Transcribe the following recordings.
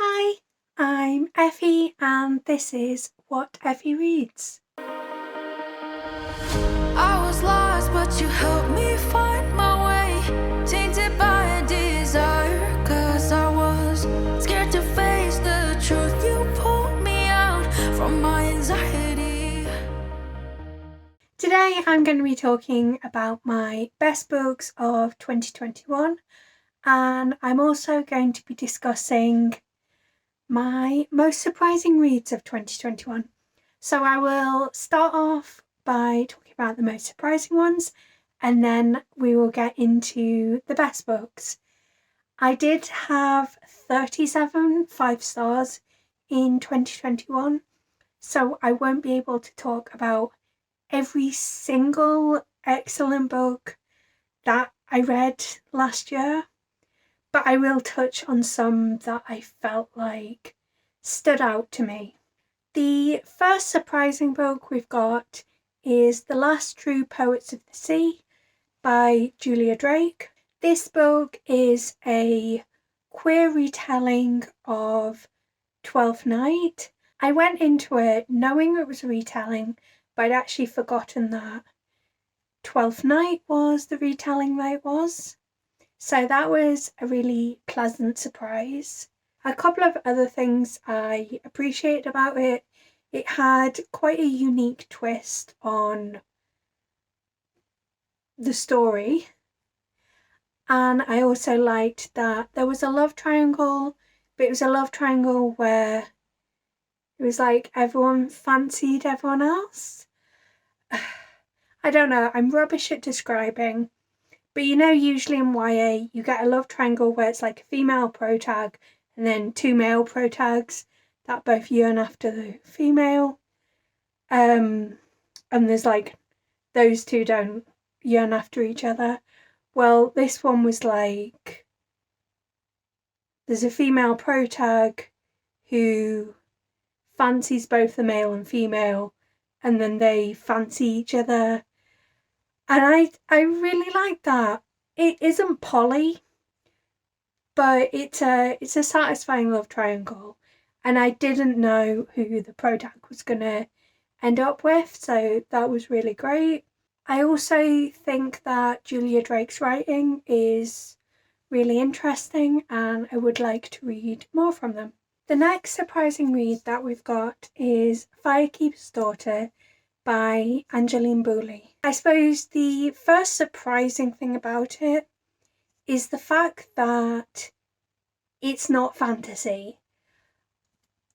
Hi, I'm Effie and this is What Effie Reads. I was lost, but you helped me find my way. Tainted by a desire, 'cause I was scared to face the truth. You pulled me out from my anxiety. Today I'm going to be talking about my best books of 2021, and I'm also going to be discussing my most surprising reads of 2021. So I will start off by talking about the most surprising ones, and then we will get into the best books. I did have 37 5-stars in 2021, so I won't be able to talk about every single excellent book that I read last year, but I will touch on some that I felt like stood out to me. The first surprising book we've got is The Last True Poets of the Sea by Julia Drake. This book is a queer retelling of Twelfth Night. I went into it knowing it was a retelling, but I'd actually forgotten that Twelfth Night was the retelling that it was. So that was a really pleasant surprise. A couple of other things I appreciated about it. It had quite a unique twist on the story. And I also liked that there was a love triangle, but it was a love triangle where it was like everyone fancied everyone else. I don't know, I'm rubbish at describing. But you know, usually in YA, you get a love triangle where it's like a female protag and then two male protags that both yearn after the female. And there's like, those two don't yearn after each other. Well, this one was like, there's a female protag who fancies both the male and female, and then they fancy each other. And I really like that. It isn't poly, but it's a satisfying love triangle. And I didn't know who the protag was going to end up with, so that was really great. I also think that Julia Drake's writing is really interesting and I would like to read more from them. The next surprising read that we've got is Firekeepers Daughter by Angeline Boulley. I suppose the first surprising thing about it is the fact that it's not fantasy.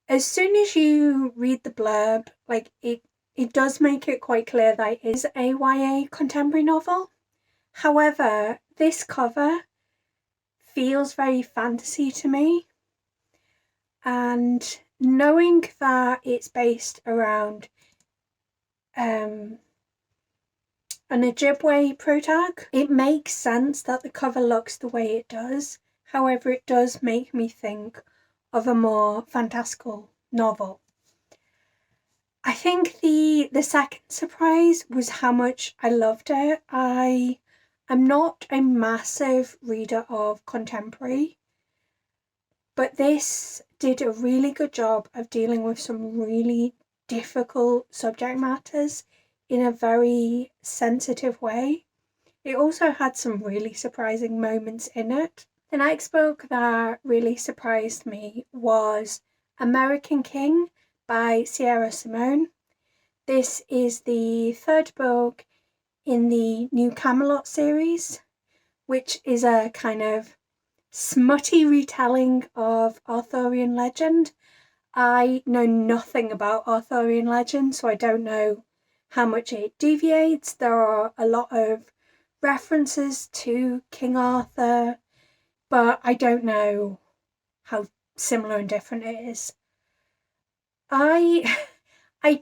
As soon as you read the blurb, like it does make it quite clear that it is a YA contemporary novel. However, this cover feels very fantasy to me. And knowing that it's based around an Ojibwe protag, it makes sense that the cover looks the way it does. However, it does make me think of a more fantastical novel. I think the second surprise was how much I loved it. I'm not a massive reader of contemporary, but this did a really good job of dealing with some really difficult subject matters in a very sensitive way. It also had some really surprising moments in it. The next book that really surprised me was American King by Simone. This is the third book in the New Camelot series, which is a kind of smutty retelling of Arthurian legend. I know nothing about Arthurian legend, so I don't know how much it deviates. There are a lot of references to King Arthur, but I don't know how similar and different it is. I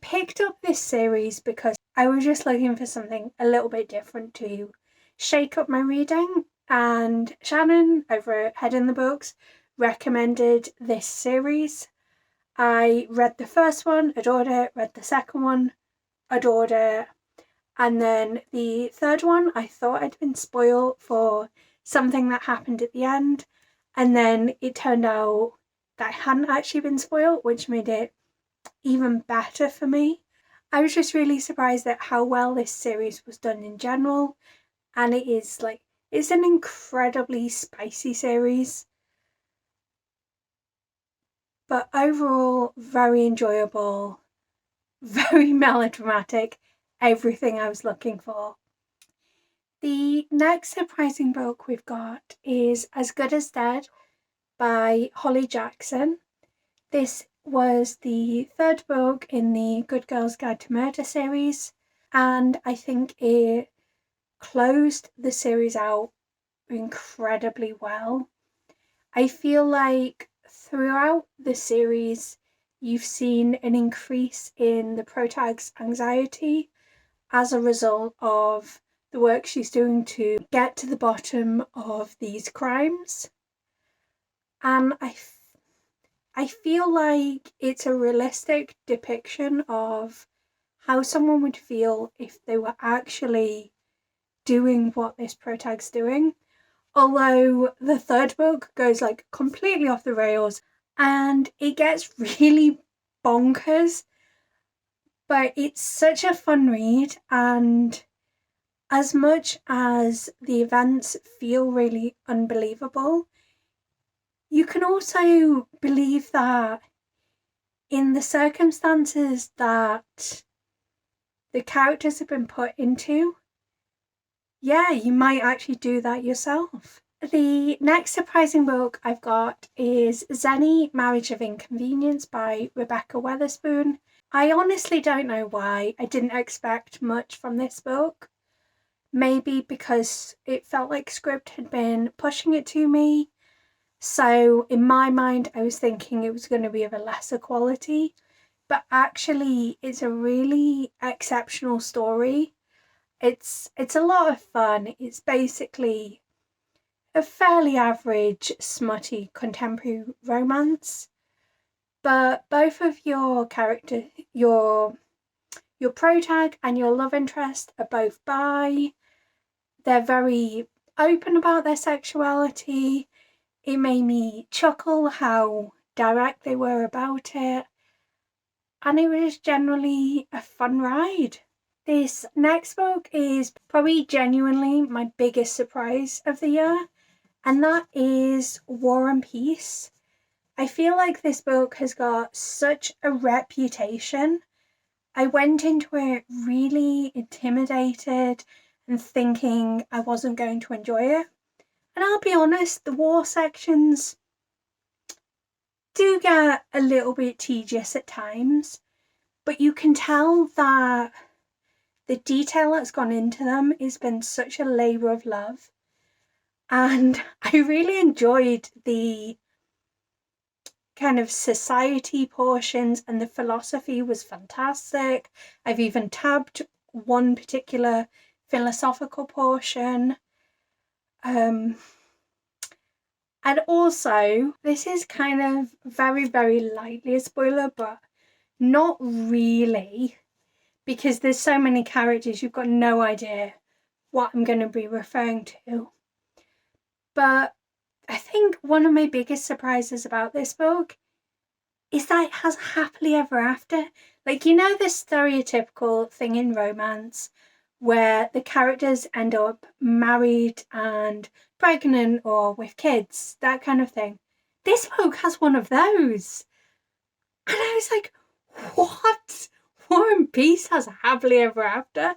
picked up this series because I was just looking for something a little bit different to shake up my reading, and Shannon over at Head in the Books recommended this series. I read the first one, adored it, read the second one, adored it, and then the third one I thought I'd been spoiled for something that happened at the end, and then it turned out that I hadn't actually been spoiled, which made it even better for me. I was just really surprised at how well this series was done in general, and it's an incredibly spicy series, but overall very enjoyable, very melodramatic, everything I was looking for. The next surprising book we've got is As Good as Dead by Holly Jackson. This was the third book in the Good Girl's Guide to Murder series, and I think it closed the series out incredibly well. I feel like throughout the series you've seen an increase in the protag's anxiety as a result of the work she's doing to get to the bottom of these crimes. And I feel like it's a realistic depiction of how someone would feel if they were actually doing what this protag's doing. Although the third book goes like completely off the rails and it gets really bonkers, but it's such a fun read, and as much as the events feel really unbelievable, you can also believe that in the circumstances that the characters have been put into, yeah, you might actually do that yourself. The next surprising book I've got is Zeny, Marriage of Inconvenience by Rebecca Weatherspoon. I honestly don't know why I didn't expect much from this book. Maybe because it felt like script had been pushing it to me. So in my mind, I was thinking it was going to be of a lesser quality. But actually, it's a really exceptional story. It's a lot of fun. It's basically a fairly average, smutty contemporary romance. But both of your characters, your protag and your love interest are both bi. They're very open about their sexuality. It made me chuckle how direct they were about it. And it was generally a fun ride. This next book is probably genuinely my biggest surprise of the year, and that is War and Peace. I feel like this book has got such a reputation. I went into it really intimidated and thinking I wasn't going to enjoy it. And I'll be honest, the war sections do get a little bit tedious at times, but you can tell that the detail that's gone into them has been such a labour of love. And I really enjoyed the kind of society portions, and the philosophy was fantastic. I've even tabbed one particular philosophical portion. And also, this is kind of very, very lightly a spoiler, but not really, because there's so many characters, you've got no idea what I'm going to be referring to. But I think one of my biggest surprises about this book is that it has happily ever after. Like, you know, this stereotypical thing in romance where the characters end up married and pregnant or with kids, that kind of thing. This book has one of those. And I was like, what? War and Peace has a happily ever after?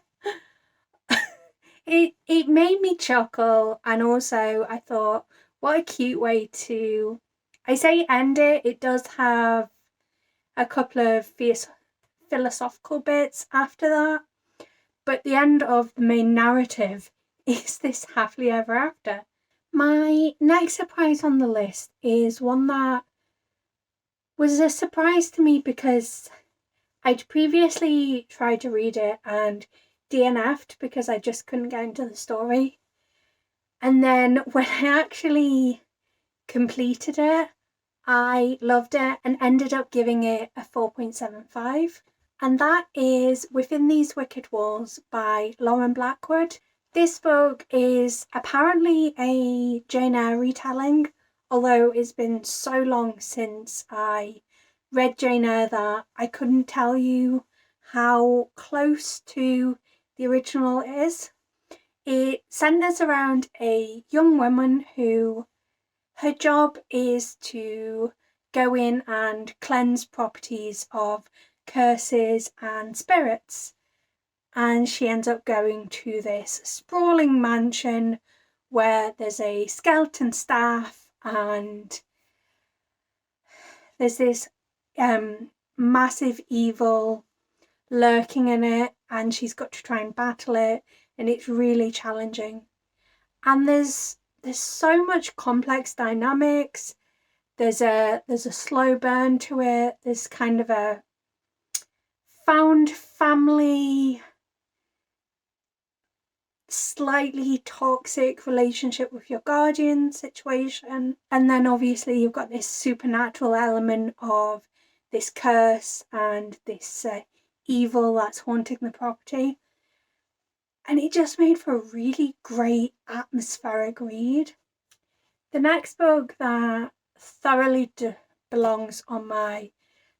It made me chuckle, and also I thought, what a cute way to, I say end it, it does have a couple of philosophical bits after that, but the end of the main narrative is this happily ever after. My next surprise on the list is one that was a surprise to me because I'd previously tried to read it and DNF'd because I just couldn't get into the story. And then when I actually completed it, I loved it and ended up giving it a 4.75. And that is Within These Wicked Walls by Lauren Blackwood. This book is apparently a Jane Eyre retelling although it's been so long since I read Jane Eyre that I couldn't tell you how close to the original it is. It centres around a young woman who her job is to go in and cleanse properties of curses and spirits. And she ends up going to this sprawling mansion where there's a skeleton staff and there's this massive evil lurking in it, and she's got to try and battle it, and it's really challenging. And there's so much complex dynamics. There's a slow burn to it. There's kind of a found family, slightly toxic relationship with your guardian situation. And then obviously you've got this supernatural element of this curse and this evil that's haunting the property. And it just made for a really great atmospheric read. The next book that thoroughly belongs on my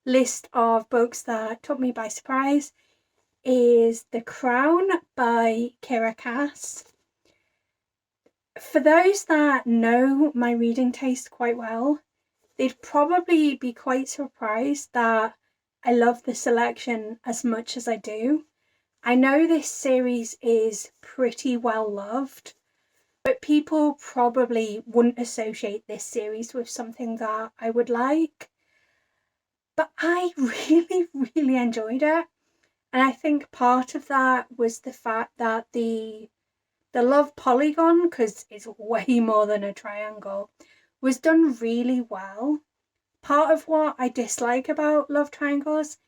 list of books that took me by surprise is The Crown by Kira Cass. For those that know my reading taste quite well, they'd probably be quite surprised that I love the selection as much as I do. I know this series is pretty well loved, but people probably wouldn't associate this series with something that I would like. But I really enjoyed it. And I think part of that was the fact that the love polygon, because it's way more than a triangle, was done really well. Part of what I dislike about love triangles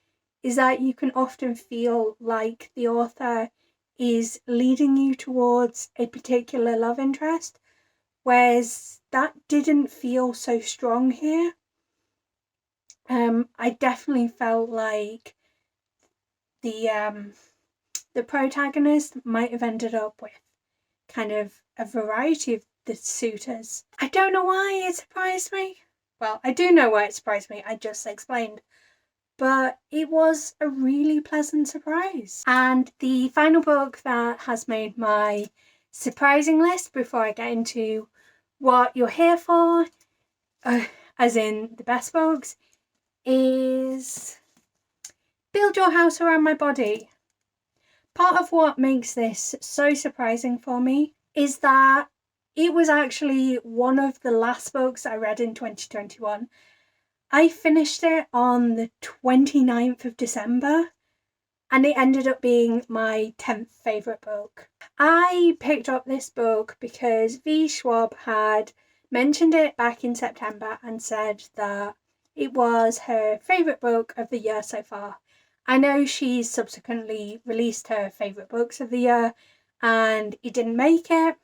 is that you can often feel like the author is leading you towards a particular love interest, whereas that didn't feel so strong here. I definitely felt like the protagonist might have ended up with kind of a variety of the suitors. I don't know why it surprised me. Well, I do know why it surprised me, I just explained. But it was a really pleasant surprise. And the final book that has made my surprising list before I get into what you're here for, as in the best books, is Build Your House Around My Body. Part of what makes this so surprising for me is that it was actually one of the last books I read in 2021. I finished it on the 29th of December and it ended up being my 10th favourite book. I picked up this book because V. Schwab had mentioned it back in September and said that it was her favourite book of the year so far. I know she's subsequently released her favourite books of the year and it didn't make it,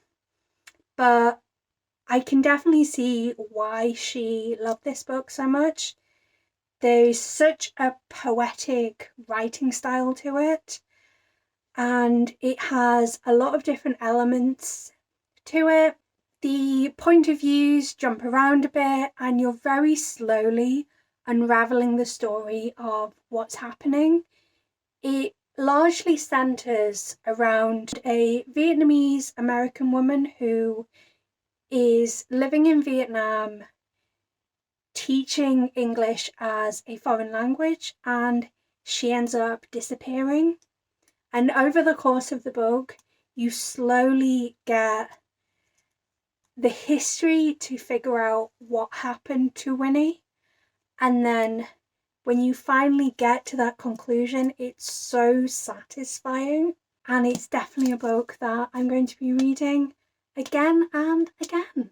but I can definitely see why she loved this book so much. There's such a poetic writing style to it, and it has a lot of different elements to it. The point of views jump around a bit, and you're very slowly unraveling the story of what's happening. It largely centres around a Vietnamese American woman who is living in Vietnam, teaching English as a foreign language, and she ends up disappearing. And over the course of the book, you slowly get the history to figure out what happened to Winnie. And then when you finally get to that conclusion, it's so satisfying. And it's definitely a book that I'm going to be reading again and again.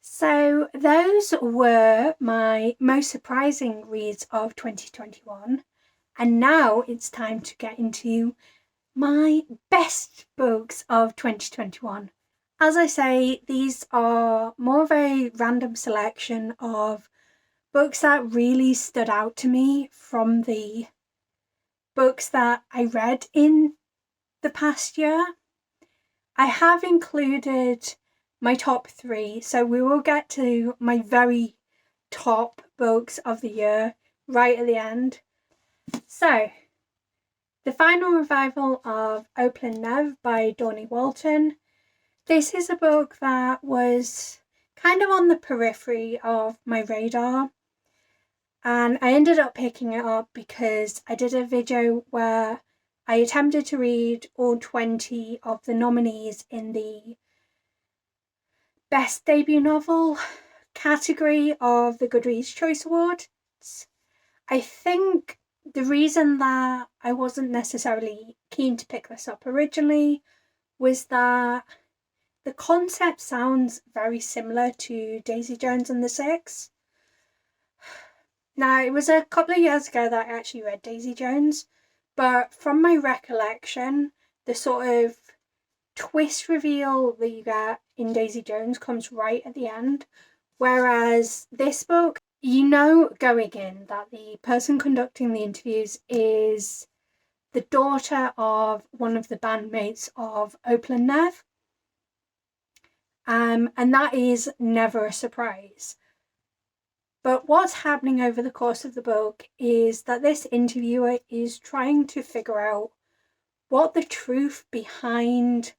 So those were my most surprising reads of 2021. And now it's time to get into my best books of 2021. As I say, these are more of a random selection of books that really stood out to me from the books that I read in the past year. I have included my top 3. So we will get to my very top books of the year right at the end. So, the final revival of Open Nev by Dawnie Walton. This is a book that was kind of on the periphery of my radar, and I ended up picking it up because I did a video where I attempted to read all 20 of the nominees in the Best Debut Novel category of the Goodreads Choice Awards. I think the reason that I wasn't necessarily keen to pick this up originally was that the concept sounds very similar to Daisy Jones and the Six. Now, it was a couple of years ago that I actually read Daisy Jones, but from my recollection, the sort of twist reveal that you get in Daisy Jones comes right at the end, whereas this book, you know going in that the person conducting the interviews is the daughter of one of the bandmates of Open Nev, and that is never a surprise. But what's happening over the course of the book is that this interviewer is trying to figure out what the truth behind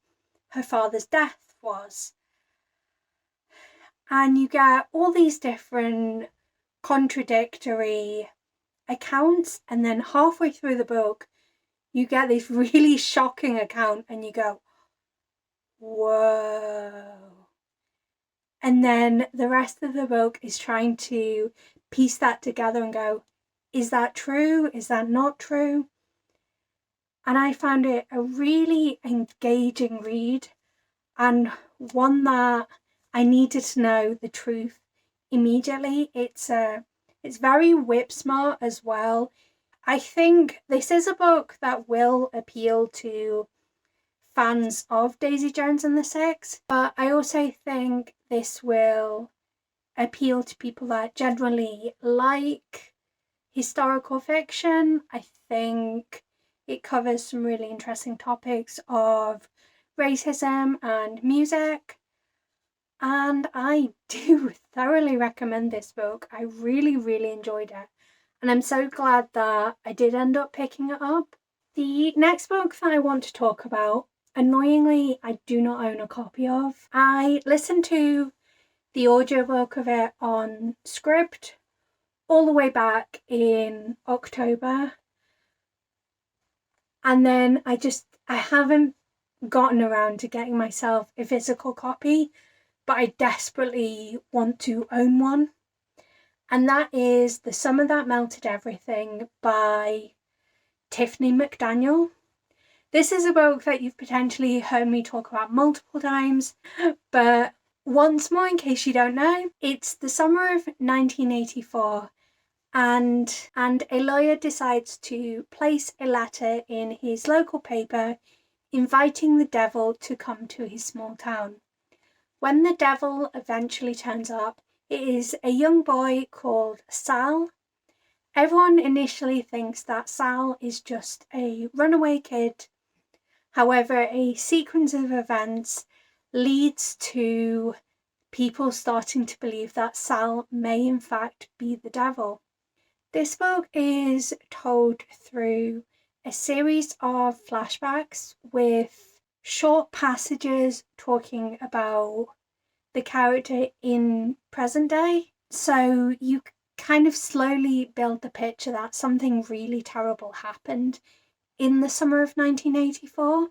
her father's death was. And you get all these different contradictory accounts, and then halfway through the book, you get this really shocking account and you go, whoa. And then the rest of the book is trying to piece that together and go, is that true? Is that not true? And I found it a really engaging read, and one that I needed to know the truth immediately. It's very whip smart as well. I think this is a book that will appeal to fans of Daisy Jones and the Six, but I also think this will appeal to people that generally like historical fiction. I think it covers some really interesting topics of racism and music, and I do thoroughly recommend this book. I really, really enjoyed it, and I'm so glad that I did end up picking it up. The next book that I want to talk about, annoyingly, I do not own a copy of. I listened to the audiobook of it on Script all the way back in October, and then I haven't gotten around to getting myself a physical copy, but I desperately want to own one, and that is The Summer That Melted Everything by Tiffany McDaniel. This is a book that you've potentially heard me talk about multiple times, but once more, in case you don't know, it's the summer of 1984, and a lawyer decides to place a letter in his local paper inviting the devil to come to his small town. When the devil eventually turns up, it is a young boy called Sal. Everyone initially thinks that Sal is just a runaway kid. However, a sequence of events leads to people starting to believe that Sal may in fact be the devil. This book is told through a series of flashbacks with short passages talking about the character in present day. So you kind of slowly build the picture that something really terrible happened in the summer of 1984.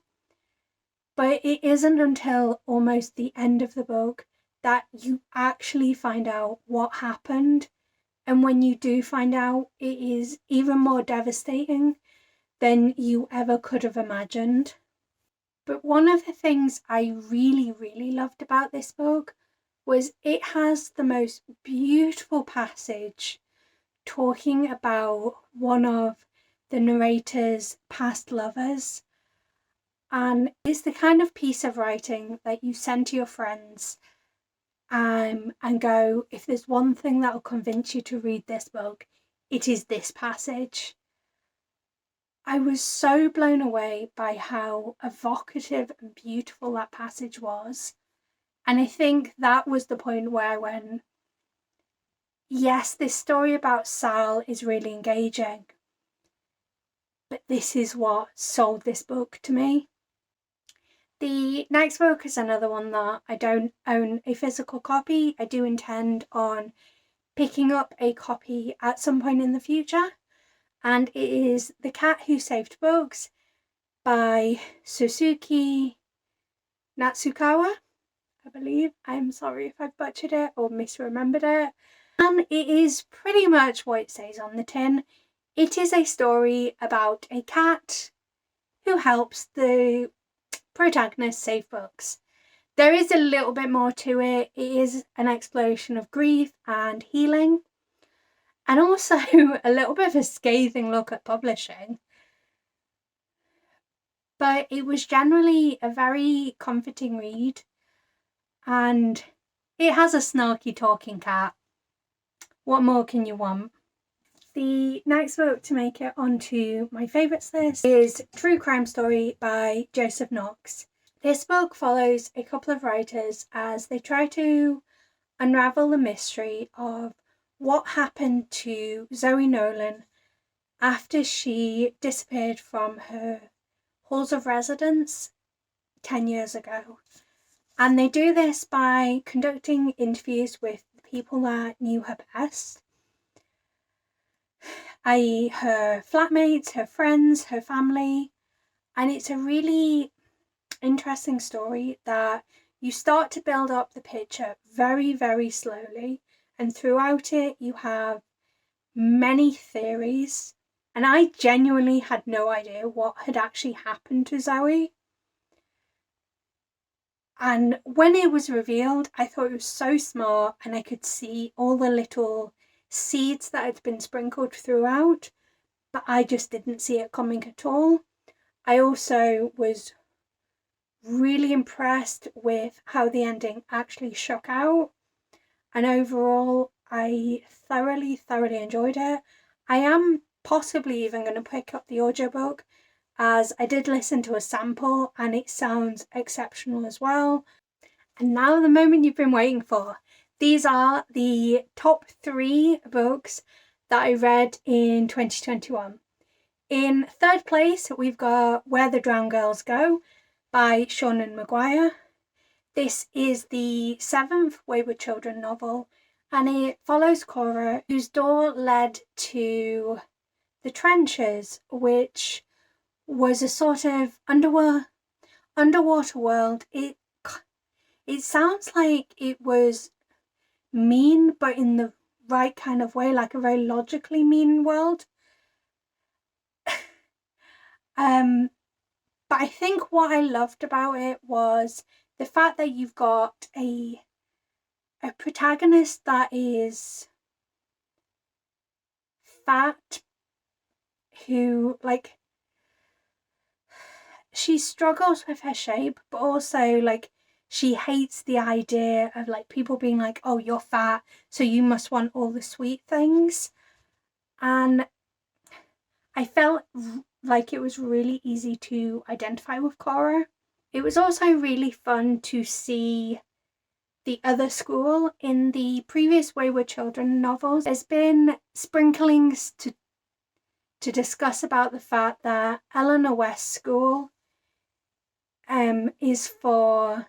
But it isn't until almost the end of the book that you actually find out what happened. And when you do find out, it is even more devastating than you ever could have imagined. But one of the things I really, really loved about this book was it has the most beautiful passage talking about one of the narrator's past lovers. And it's the kind of piece of writing that you send to your friends and go, if there's one thing that will convince you to read this book, it is this passage. I was so blown away by how evocative and beautiful that passage was. And I think that was the point where I went, yes, this story about Sal is really engaging, but this is what sold this book to me. The next book is another one that I don't own a physical copy. I do intend on picking up a copy at some point in the future, and it is The Cat Who Saved Books by Sosuke Natsukawa, I believe. I'm sorry if I butchered it or misremembered it. And it is pretty much what it says on the tin. It is a story about a cat who helps the protagonist save books. There is a little bit more to it. It is an exploration of grief and healing, and also a little bit of a scathing look at publishing. But it was generally a very comforting read, and it has a snarky talking cat. What more can you want? The next book to make it onto my favourites list is True Crime Story by Joseph Knox. This book follows a couple of writers as they try to unravel the mystery of what happened to Zoe Nolan after she disappeared from her halls of residence 10 years ago. And they do this by conducting interviews with the people that knew her best, i.e. her flatmates, her friends, her family. And it's a really interesting story that you start to build up the picture very, very slowly. And throughout it, you have many theories. And I genuinely had no idea what had actually happened to Zoe. And when it was revealed, I thought it was so smart, and I could see all the little seeds that had been sprinkled throughout, but I just didn't see it coming at all. I also was really impressed with how the ending actually shook out, and overall I thoroughly enjoyed it. I am possibly even going to pick up the audiobook, as I did listen to a sample and it sounds exceptional as well. And now the moment you've been waiting for. These are the top 3 books that I read in 2021. In third place, we've got Where the Drowned Girls Go by Seanan Maguire. This is the 7th Wayward Children novel, and it follows Cora, whose door led to the trenches, which was a sort of underwater world. It sounds like it was mean, but in the right kind of way, like a very logically mean world. But I think what I loved about it was the fact that you've got a protagonist that is fat, who, like, she struggles with her shape, but also, like, she hates the idea of, like, people being like, oh, you're fat, so you must want all the sweet things. And I felt like it was really easy to identify with Cora. It was also really fun to see the other school. In the previous Wayward Children novels, there's been sprinklings to discuss about the fact that Eleanor West School is for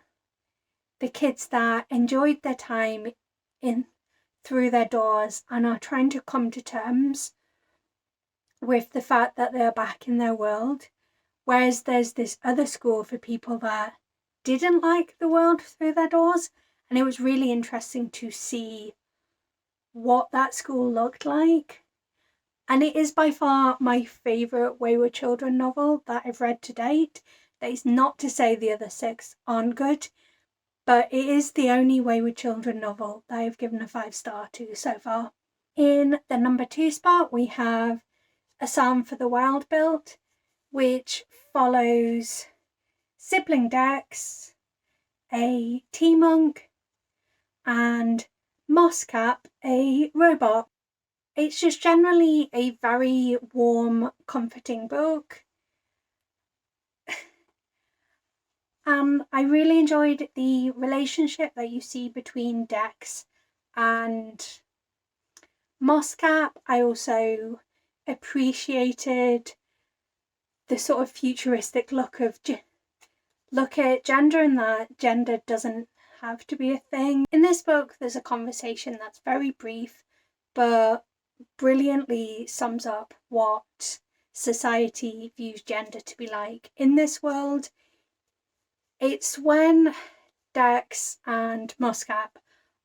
the kids that enjoyed their time through their doors and are trying to come to terms with the fact that they're back in their world, whereas there's this other school for people that didn't like the world through their doors. And it was really interesting to see what that school looked like. And it is by far my favourite Wayward Children novel that I've read to date. That is not to say the other 6 aren't good, but it is the only Wayward Children novel that I've given a 5-star to so far. In the number 2 spot, we have A Psalm for the Wild-Built, which follows sibling Dex, a tea-monk, and Mosscap, a robot. It's just generally a very warm, comforting book. And I really enjoyed the relationship that you see between Dex and Moscap. I also appreciated the sort of futuristic look at gender, and that gender doesn't have to be a thing. In this book, there's a conversation that's very brief, but brilliantly sums up what society views gender to be like in this world. It's when Dex and Moscap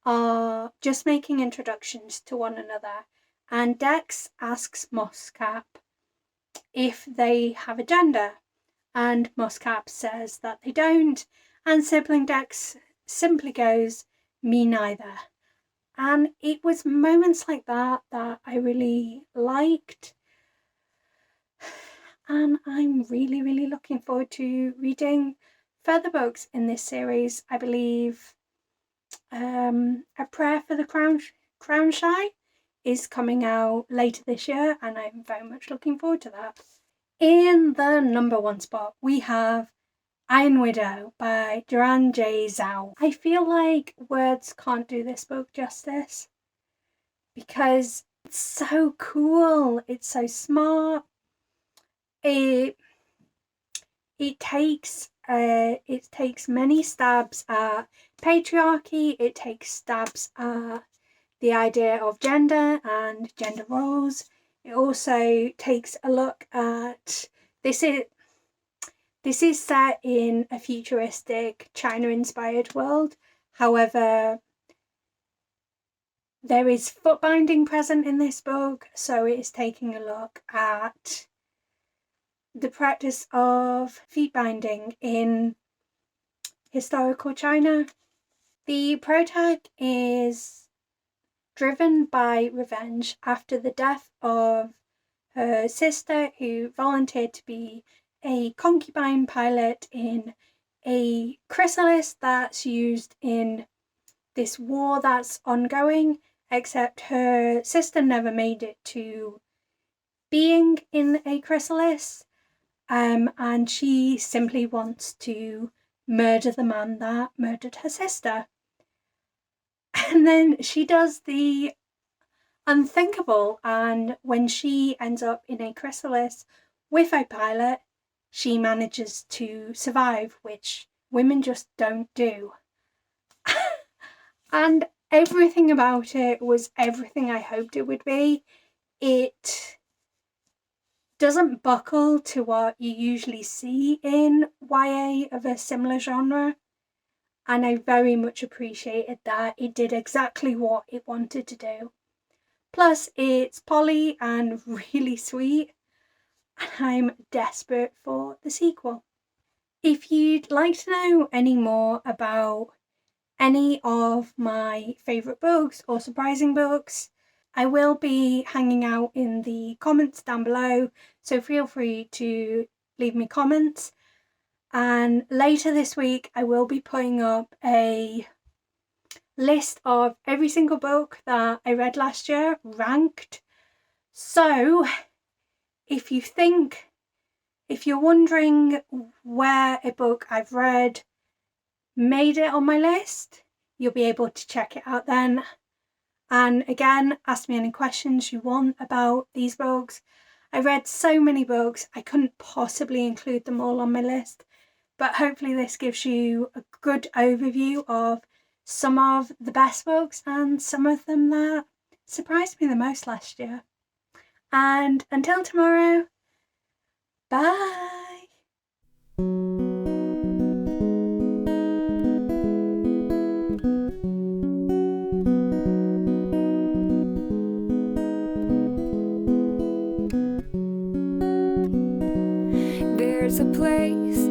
are just making introductions to one another, and Dex asks Moscap if they have a gender, and Moscap says that they don't, and sibling Dex simply goes, "Me neither." And it was moments like that that I really liked. And I'm really, really looking forward to reading further books in this series. I believe A Prayer for the Crown Shy is coming out later this year, and I'm very much looking forward to that. In the number 1 spot, we have Iron Widow by Xiran Zhao. I feel like words can't do this book justice because it's so cool, it's so smart. It takes many stabs at patriarchy. It takes stabs at the idea of gender and gender roles. It also takes a look at this is set in a futuristic China-inspired world. However, there is foot binding present in this book, so it is taking a look at the practice of feet binding in historical China. The protag is driven by revenge after the death of her sister, who volunteered to be a concubine pilot in a chrysalis that's used in this war that's ongoing, except her sister never made it to being in a chrysalis. And she simply wants to murder the man that murdered her sister. And then she does the unthinkable, and when she ends up in a chrysalis with a pilot, she manages to survive, which women just don't do. And everything about it was everything I hoped it would be. It doesn't buckle to what you usually see in YA of a similar genre, and I very much appreciated that it did exactly what it wanted to do. Plus, it's poly and really sweet, and I'm desperate for the sequel. If you'd like to know any more about any of my favourite books or surprising books, I will be hanging out in the comments down below, so feel free to leave me comments. And later this week, I will be putting up a list of every single book that I read last year, ranked. So if you're wondering where a book I've read made it on my list, you'll be able to check it out then. And again, ask me any questions you want about these books. I read so many books, I couldn't possibly include them all on my list, but hopefully this gives you a good overview of some of the best books and some of them that surprised me the most last year. And until tomorrow, bye! There's a place